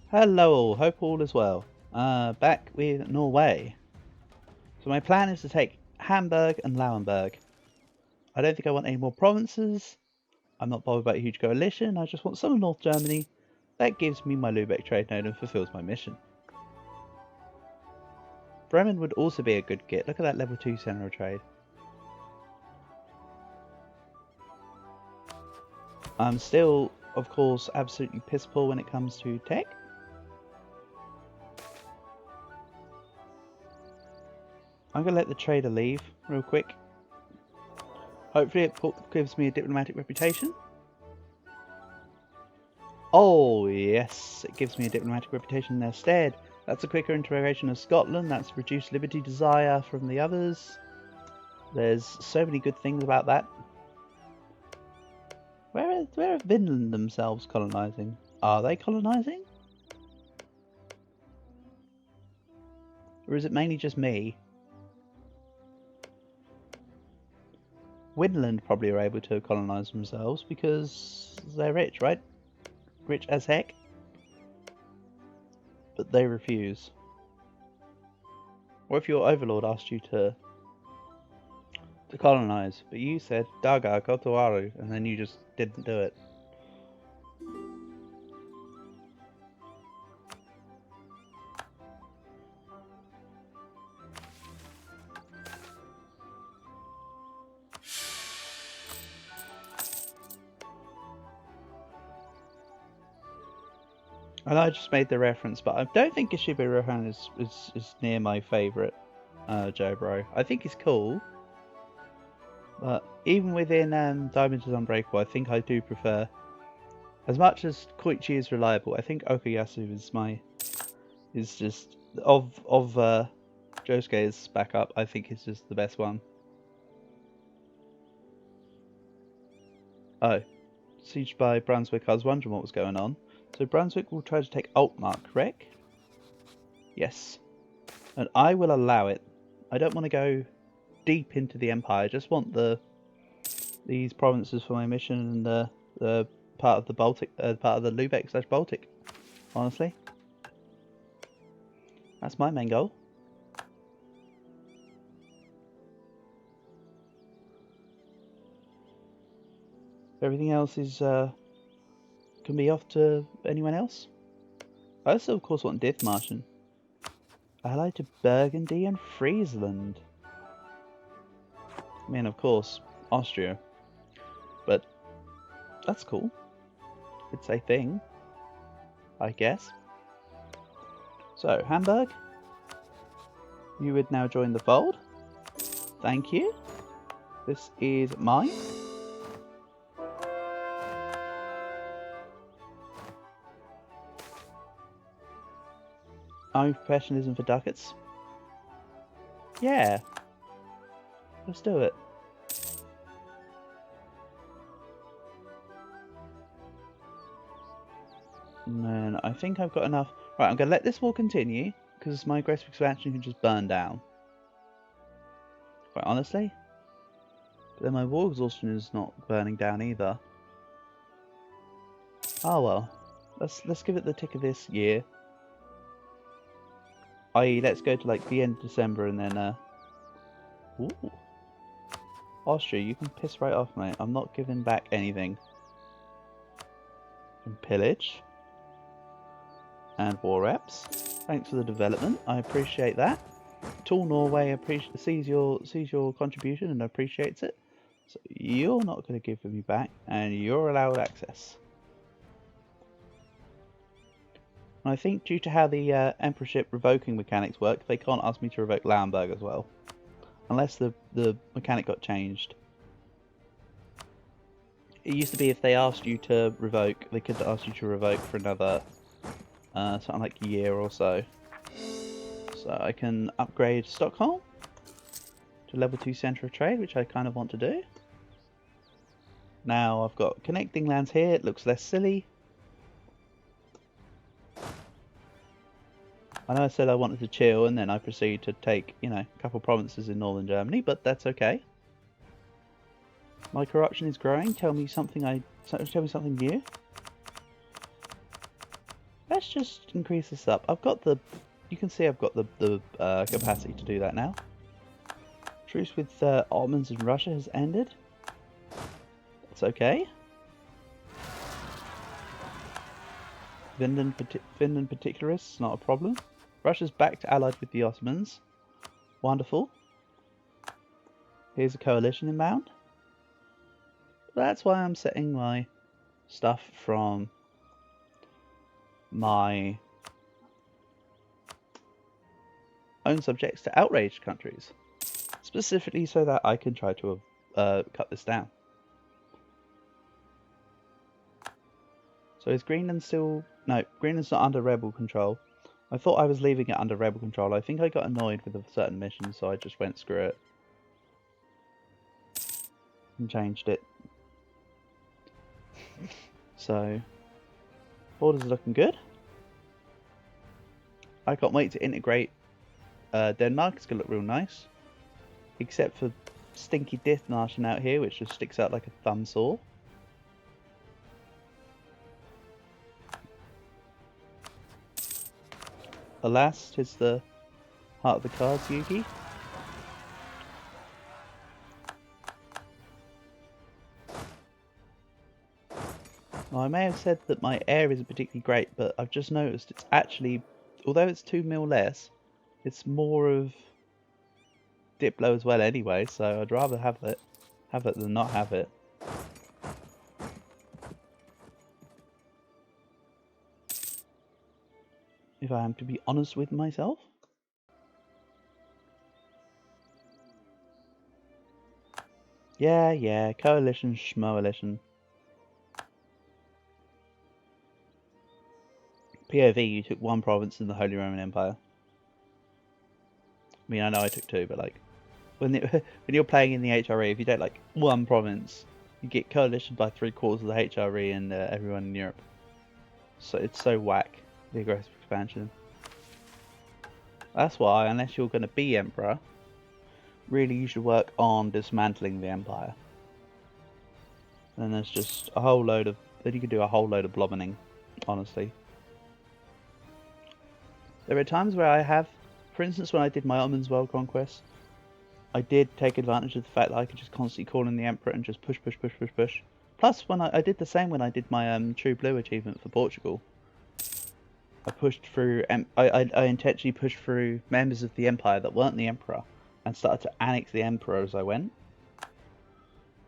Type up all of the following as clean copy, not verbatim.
Hello all, hope all is well. Back with Norway. So my plan is to take Hamburg and Lauenburg. I don't think I want any more provinces. I'm not bothered about a huge coalition, I just want some of North Germany. That gives me my Lübeck trade node and fulfills my mission. Bremen would also be a good get. Look at that level 2 centre of trade. I'm still, of course, absolutely piss poor when it comes to tech. I'm going to let the trader leave real quick. Hopefully it gives me a diplomatic reputation. Oh yes, it gives me a diplomatic reputation in their stead. That's a quicker integration of Scotland, that's reduced liberty desire from the others. There's so many good things about that. Where are Vinland themselves colonising? Are they colonising? Or is it mainly just me? Vinland probably are able to colonise themselves because they're rich, right? Rich as heck. But they refuse. Or if your overlord asked you to colonise, but you said Daga Kotowaru, and then you just didn't do it. And I just made the reference, but I don't think Ishibe Rohan is near my favourite Joe Bro. I think he's cool. But even within Diamond is Unbreakable, I think I do prefer, as much as Koichi is reliable, I think Okuyasu is just of Josuke's backup. I think he's just the best one. Oh, sieged by Brunswick. I was wondering what was going on. So Brunswick will try to take Altmark, correct? Yes, and I will allow it. I don't want to go deep into the empire. I just want these provinces for my mission and the part of the Baltic, part of the Lübeck/Baltic. Honestly, that's my main goal. Everything else is can be off to anyone else. I also, of course, want Dithmarschen. Allied to Burgundy and Friesland. I mean, of course, Austria. But that's cool. It's a thing, I guess. So, Hamburg, you would now join the fold. Thank you. This is mine. Army professionalism for ducats. Yeah. Let's do it. And then I think I've got enough. Right, I'm going to let this war continue, because my aggressive expansion can just burn down. Quite honestly. But then my war exhaustion is not burning down either. Oh well. Let's give it the tick of this year. I.e., let's go to like the end of December and then ooh. Austria, you can piss right off, mate. I'm not giving back anything. And pillage. And war reps. Thanks for the development. I appreciate that. Tall Norway sees your contribution and appreciates it. So you're not going to give me back, and you're allowed access. And I think due to how the Emperorship revoking mechanics work, they can't ask me to revoke Lauenburg as well. Unless the mechanic got changed. It used to be if they asked you to revoke, they could ask you to revoke for another something like a year or so. So I can upgrade Stockholm to level 2 centre of trade, which I kind of want to do. Now I've got connecting lands here, it looks less silly. I know I said I wanted to chill and then I proceed to take, you know, a couple provinces in northern Germany, but that's okay. My corruption is growing. Tell me something new. Let's just increase this up. I've got the... You can see I've got the capacity to do that now. Truce with Ottomans in Russia has ended. That's okay. Finland particularists, not a problem. Russia's back to allied with the Ottomans. Wonderful. Here's a coalition inbound. That's why I'm setting my stuff from my own subjects to outraged countries. Specifically so that I can try to cut this down. So is Greenland still... No, Greenland's not under rebel control. I thought I was leaving it under rebel control. I think I got annoyed with a certain mission, so I just went screw it. And changed it. So, borders are looking good. I can't wait to integrate Denmark. It's going to look real nice. Except for stinky Dithmarschen out here, which just sticks out like a thumb saw. Alas, 'tis the heart of the cards, Yugi. Well, I may have said that my air isn't particularly great, but I've just noticed it's actually, although it's 2 mil less, it's more of Diplo as well anyway, so I'd rather have it than not have it. If I am to be honest with myself. Yeah, coalition, schmoalition. POV, you took 1 province in the Holy Roman Empire. I mean, I know I took 2, but like, when you're playing in the HRE, if you take like 1 province, you get coalitioned by 3/4 of the HRE and everyone in Europe. So it's so whack, the aggressive expansion. That's why, unless you're going to be emperor, really you should work on dismantling the empire. And there's just a whole load of... Then you can do a whole load of blobbening, honestly. There are times where I have... For instance, when I did my Ottomans World Conquest, I did take advantage of the fact that I could just constantly call in the emperor and just push. Plus, when I did the same when I did my True Blue achievement for Portugal. I pushed through... I intentionally pushed through members of the empire that weren't the emperor and started to annex the emperor as I went.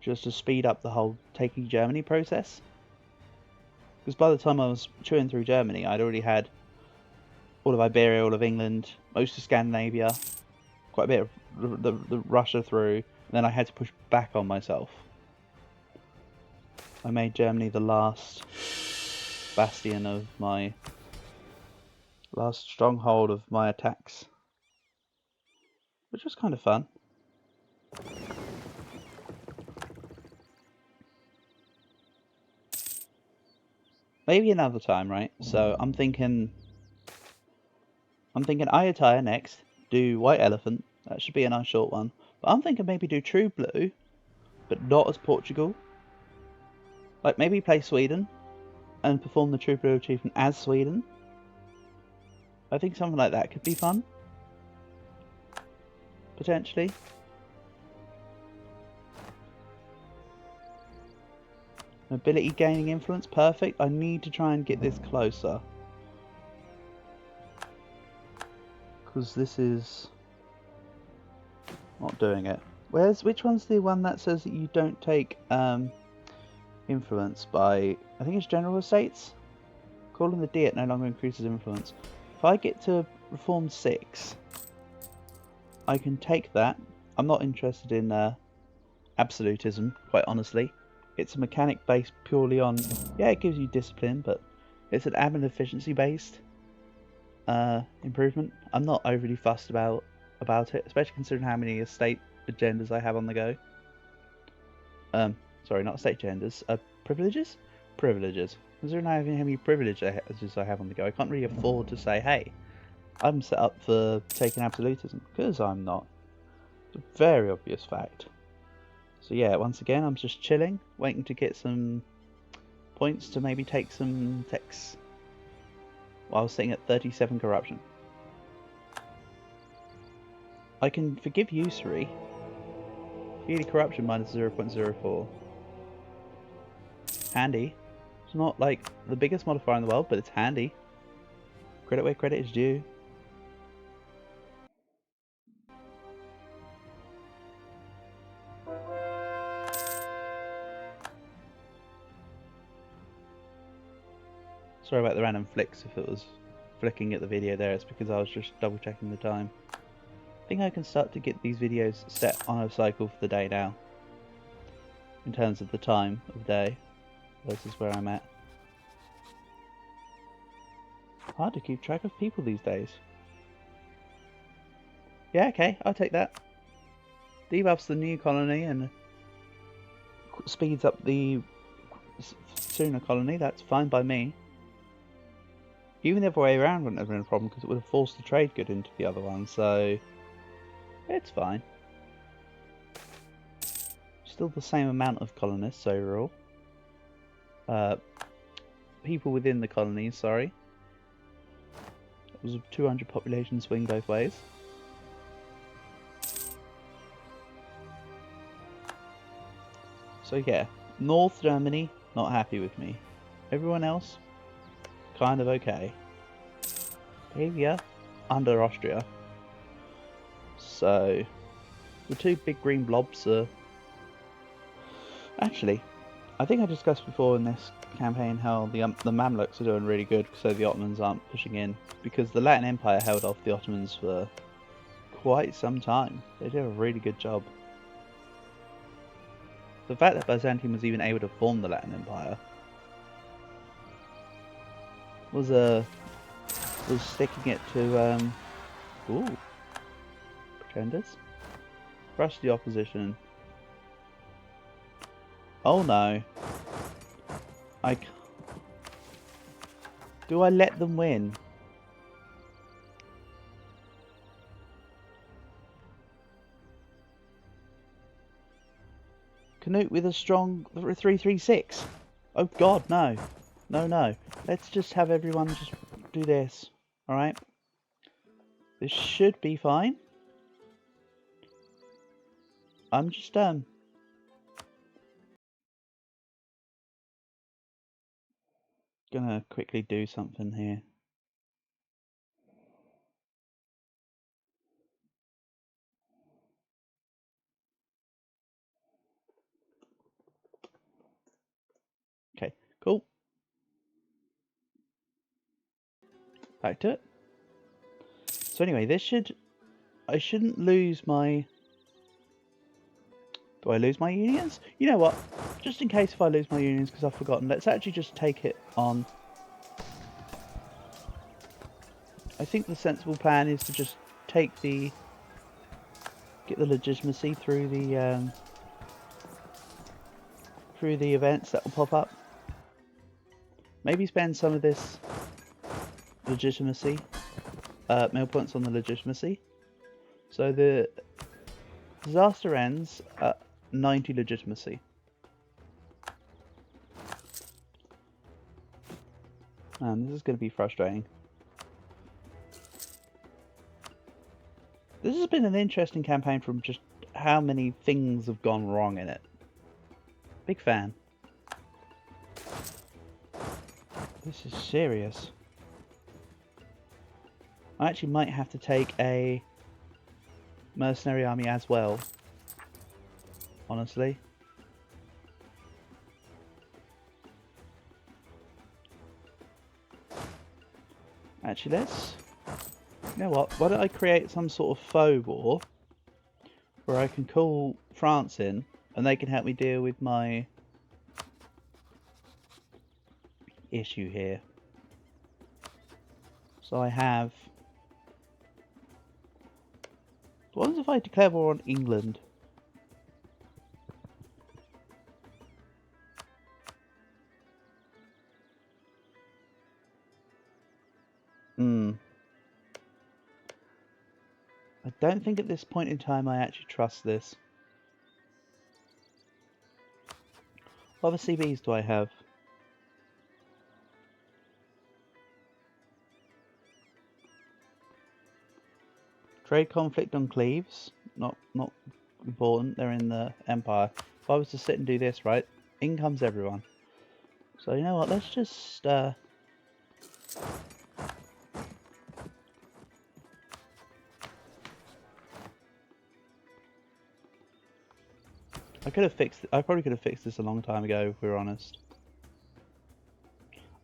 Just to speed up the whole taking Germany process. Because by the time I was chewing through Germany, I'd already had all of Iberia, all of England, most of Scandinavia, quite a bit of the Russia through, and then I had to push back on myself. I made Germany the last bastion of my... last stronghold of my attacks. Which was kind of fun. Maybe another time, right? So I'm thinking Ayutthaya next, do White Elephant, that should be a nice short one. But I'm thinking maybe do True Blue, but not as Portugal. Like maybe play Sweden, and perform the True Blue achievement as Sweden. I think something like that could be fun. Potentially. Ability gaining influence, perfect. I need to try and get this closer. Because this is not doing it. Which one's the one that says that you don't take influence by, I think it's General Estates? Calling the Diet no longer increases influence. If I get to Reform 6, I can take that. I'm not interested in absolutism, quite honestly. It's a mechanic based purely on, yeah, it gives you discipline, but it's an admin efficiency based improvement. I'm not overly fussed about it, especially considering how many estate agendas I have on the go. Sorry, not estate agendas, privileges? Privileges. Considering how many privileges I have on the go, I can't really afford to say, hey, I'm set up for taking absolutism, because I'm not. It's a very obvious fact. So yeah, once again, I'm just chilling, waiting to get some points to maybe take some techs. while sitting at 37 corruption. I can forgive usury. Yearly corruption minus 0.04. Handy. It's not like the biggest modifier in the world, but it's handy. Credit where credit is due. Sorry about the random flicks if it was flicking at the video there, it's because I was just double checking the time. I think I can start to get these videos set on a cycle for the day now. In terms of the time of day versus where I'm at. Hard to keep track of people these days. Yeah, okay, I'll take that. Debuffs the new colony and speeds up the sooner colony, that's fine by me. Even the other way around wouldn't have been a problem because it would have forced the trade good into the other one, so it's fine. Still the same amount of colonists overall. People within the colonies, sorry. It was a 200 population swing both ways. So yeah, North Germany, not happy with me. Everyone else, kind of okay. Bavaria, under Austria. So, the two big green blobs are... Actually, I think I discussed before in this campaign how the Mamluks are doing really good so the Ottomans aren't pushing in. Because the Latin Empire held off the Ottomans for quite some time. They did a really good job. The fact that Byzantium was even able to form the Latin Empire was sticking it to pretenders. Crush the opposition. Oh no. Do I let them win? Canute with a strong 336. Oh god, no. No. Let's just have everyone just do this. Alright? This should be fine. I'm just gonna quickly do something here. Okay, cool. Back to it. So anyway, I shouldn't lose my... Do I lose my unions? You know what? Just in case if I lose my unions because I've forgotten, let's actually just take it on. I think the sensible plan is to just get the legitimacy through the events that will pop up. Maybe spend some of this legitimacy, mail points on the legitimacy. So the disaster ends at 90 legitimacy. Man, this is going to be frustrating. This has been an interesting campaign from just how many things have gone wrong in it. Big fan. This is serious. I actually might have to take a mercenary army as well. Honestly. Actually, you know what? Why don't I create some sort of faux war where I can call France in and they can help me deal with my issue here. So I have... What happens if I declare war on England? I don't think at this point in time I actually trust this. What other CBs do I have? Trade conflict on Cleves. Not important. They're in the Empire. If I was to sit and do this, right, in comes everyone. So you know what? Let's just I probably could have fixed this a long time ago, if we're honest.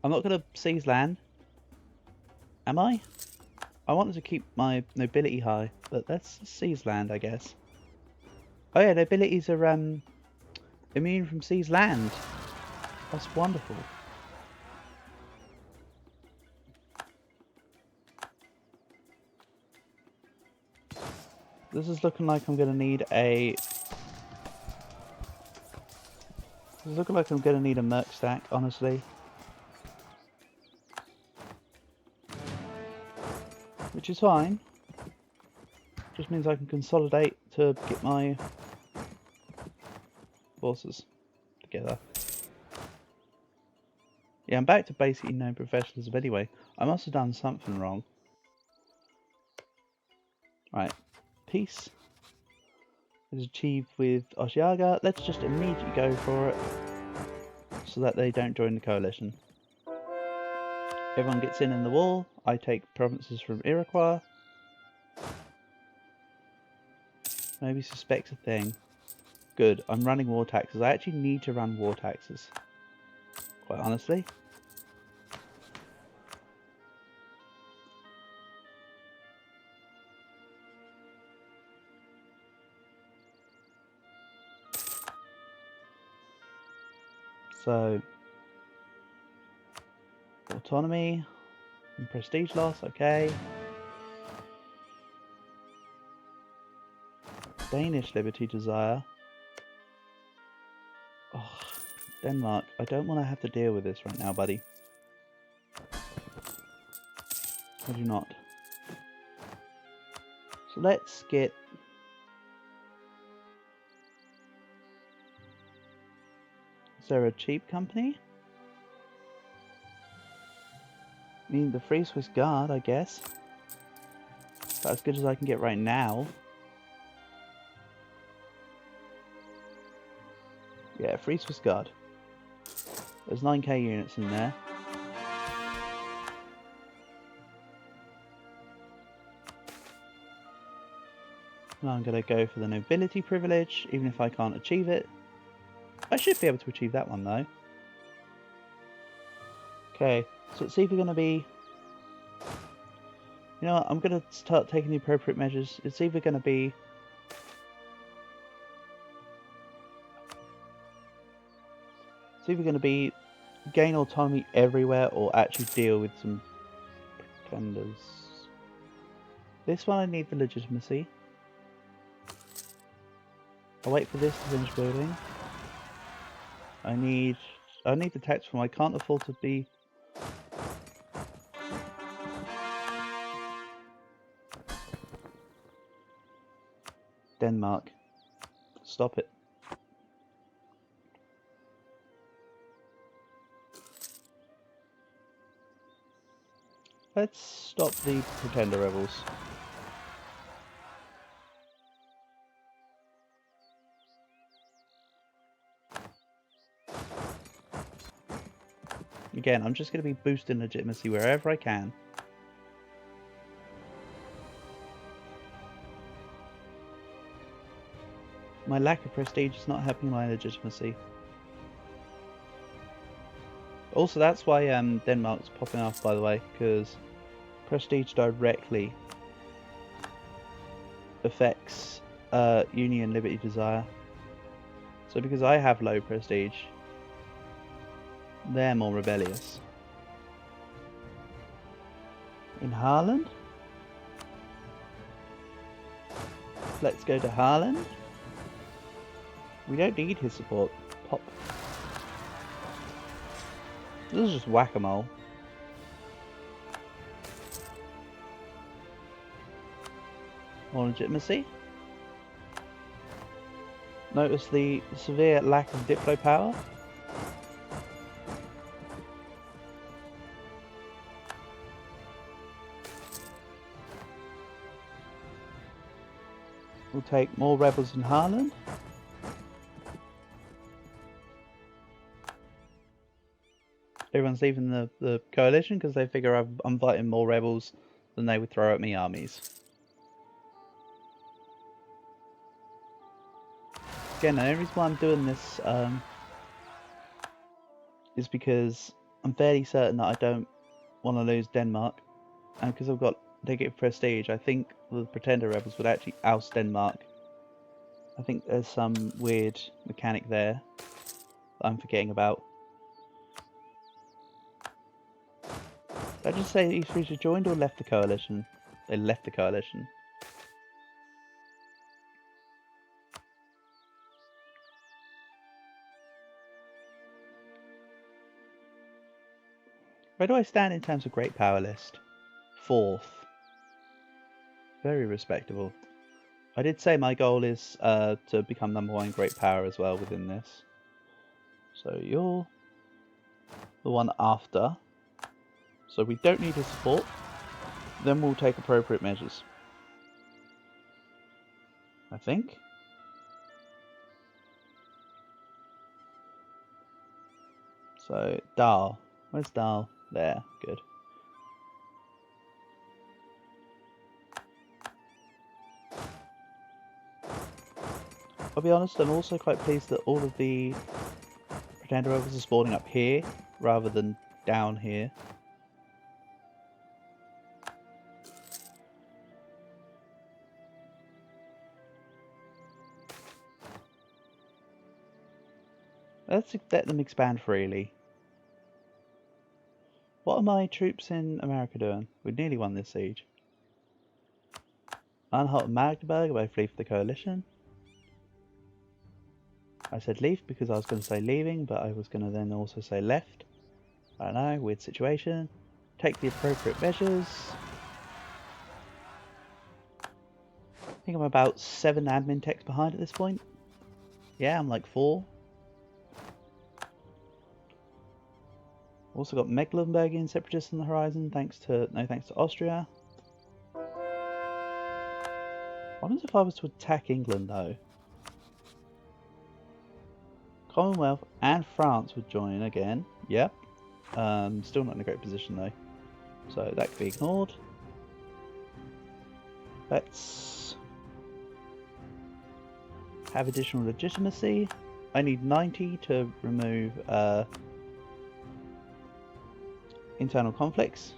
I'm not going to seize land. Am I? I wanted to keep my nobility high, but let's seize land, I guess. Oh yeah, nobilities are immune from seized land. That's wonderful. This is looking like I'm going to need a... This is looking like I'm going to need a merc stack, honestly. Which is fine. Just means I can consolidate to get my forces together. Yeah, I'm back to basically no professionalism anyway. I must have done something wrong. Right. Peace is achieved with Oshiaga. Let's just immediately go for it so that they don't join the coalition. Everyone gets in the wall. I take provinces from Iroquois. Maybe suspects a thing. Good, I'm running war taxes. I actually need to run war taxes. Quite honestly. So, autonomy and prestige loss, okay. Danish liberty desire. Oh, Denmark, I don't want to have to deal with this right now, buddy. I do not. So let's get... Is there a cheap company? I mean, the Free Swiss Guard, I guess. About as good as I can get right now. Yeah, Free Swiss Guard. There's 9k units in there. And I'm going to go for the nobility privilege, even if I can't achieve it. I should be able to achieve that one though. Okay, so it's either going to be... You know what, I'm going to start taking the appropriate measures. It's either going to be... It's either going to be gain autonomy everywhere or actually deal with some pretenders. This one I need the legitimacy. I'll wait for this to finish building. I need the tax form. I can't afford to be... Denmark. Stop it. Let's stop the pretender rebels. Again, I'm just going to be boosting legitimacy wherever I can. My lack of prestige is not helping my legitimacy. Also, that's why Denmark's popping off, by the way, because prestige directly affects Union Liberty Desire. So because I have low prestige, they're more rebellious. In Haaland? Let's go to Haaland. We don't need his support. Pop. This is just whack-a-mole. More legitimacy. Notice the severe lack of diplo power. We'll take more rebels in Harlan. Everyone's leaving the coalition because they figure I'm fighting more rebels than they would throw at me armies. Again, the only reason why I'm doing this is because I'm fairly certain that I don't want to lose Denmark, and because I've got negative prestige, I think the Pretender rebels would actually oust Denmark. I think there's some weird mechanic there that I'm forgetting about. Did I just say EU4 joined or left the coalition? They left the coalition. Where do I stand in terms of great power list? 4th. Very respectable. I did say my goal is to become #1 great power as well within this. So you're the one after. So we don't need his support. Then we'll take appropriate measures. I think. So Dahl. Where's Dahl? There. Good. I'll be honest, I'm also quite pleased that all of the Pretender rebels are spawning up here rather than down here. Let's let them expand freely. What are my troops in America doing? We've nearly won this siege. Anhalt and Magdeburg both leave the coalition. I said leave because I was going to say leaving, but I was going to then also say left. I don't know, weird situation. Take the appropriate measures. I think I'm about 7 admin techs behind at this point. Yeah, I'm like 4. Also got Mecklenburgian separatists on the horizon, thanks to Austria. What happens if I was to attack England though? Commonwealth and France would join again. Yep. Still not in a great position though. So that could be ignored. Let's have additional legitimacy. I need 90 to remove internal conflicts.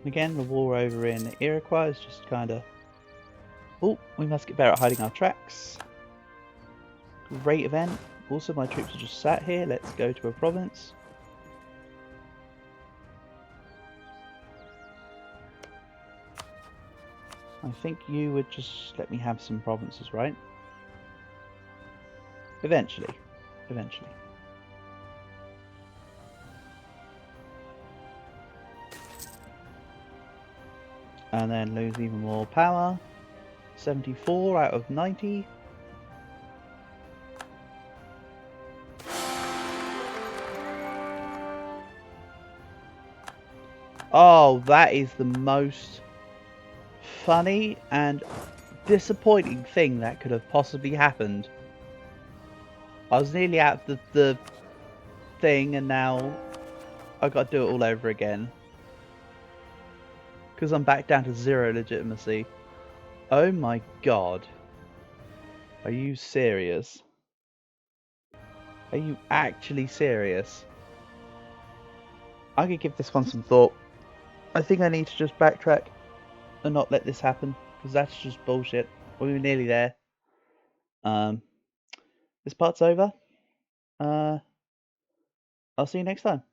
Again, the war over in Iroquois is just kind of... Oh, we must get better at hiding our tracks. Great event. Also, my troops are just sat here. Let's go to a province. I think you would just let me have some provinces, right? Eventually. Eventually. And then lose even more power. 74 out of 90. Oh, that is the most funny and disappointing thing that could have possibly happened. I was nearly out of the thing and now I got to do it all over again. Because I'm back down to 0 legitimacy. Oh my god. Are you serious? Are you actually serious? I could give this one some thought. I think I need to just backtrack and not let this happen. Because that's just bullshit. We were nearly there. This part's over. I'll see you next time.